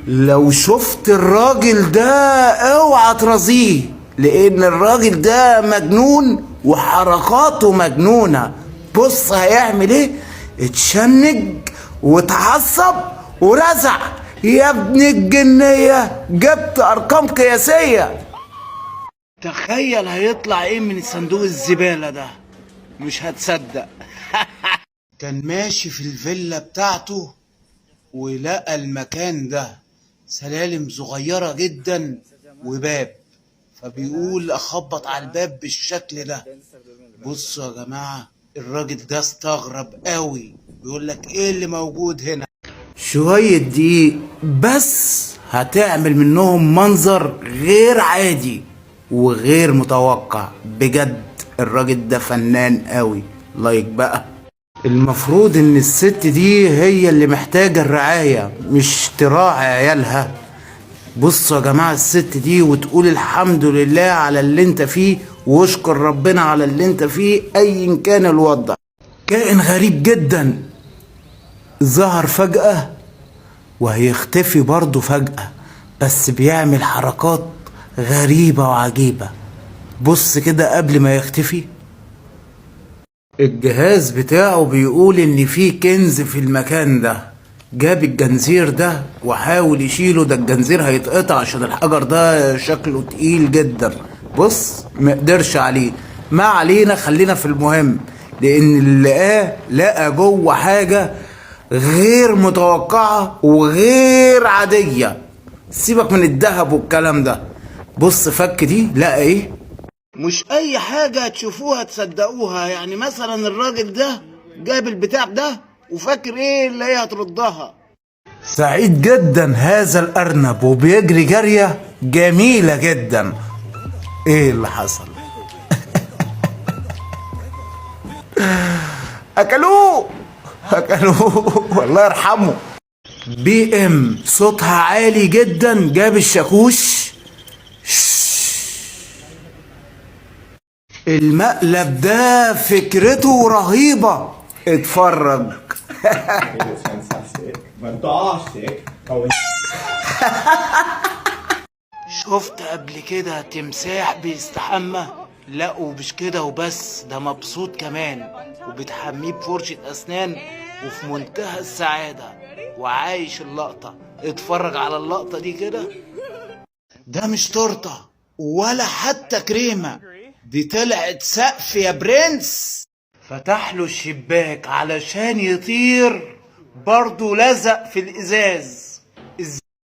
لو شفت الراجل ده اوعى ترازيه، لان الراجل ده مجنون وحركاته مجنونة. بص هيعمل ايه، اتشنج واتعصب ورزع. يا ابن الجنية جبت ارقام قياسية. تخيل هيطلع ايه من صندوق الزبالة ده، مش هتصدق. كان ماشي في الفيلا بتاعته ولقى المكان ده سلالم صغيرة جدا وباب، فبيقول اخبط على الباب بالشكل ده. بصوا يا جماعة الراجل ده استغرب قوي، بيقول لك ايه اللي موجود هنا. شوية دقيق بس هتعمل منهم منظر غير عادي وغير متوقع. بجد الراجل ده فنان قوي. لايك بقى. المفروض ان الست دي هي اللي محتاجة الرعاية مش تراعي عيالها. بصوا يا جماعة الست دي وتقول الحمد لله على اللي انت فيه واشكر ربنا على اللي انت فيه ايا كان الوضع. كائن غريب جدا ظهر فجأة وهيختفي برضه فجأة، بس بيعمل حركات غريبة وعجيبة. بص كده قبل ما يختفي الجهاز بتاعه بيقول ان في كنز في المكان ده. جاب الجنزير ده وحاول يشيله، ده الجنزير هيتقطع عشان الحجر ده شكله تقيل جدا. بص مقدرش عليه. ما علينا، خلينا في المهم، لان اللي لقى جوه حاجة غير متوقعة وغير عادية. سيبك من الذهب والكلام ده. بص فك دي لقى ايه، مش اي حاجة تشوفوها تصدقوها. يعني مثلا الراجل ده جاب البتاع ده وفاكر ايه اللي هي هتردها. سعيد جدا هذا الارنب وبيجري جرية جميلة جدا. ايه اللي حصل؟ اكلوه والله يرحمه. بي ام صوتها عالي جدا جاب الشاكوش. المقلب ده فكرته رهيبة، اتفرج. شفت قبل كده تمساح بيستحمى؟ لا ومش كده وبس، ده مبسوط كمان وبتحميه بفرشة اسنان وفي منتهى السعادة وعايش اللقطة. اتفرج على اللقطة دي كده. ده مش تورتة ولا حتى كريمة، دي طلعت سقف يا برنس. فتح له الشباك علشان يطير، برضه لزق في الازاز.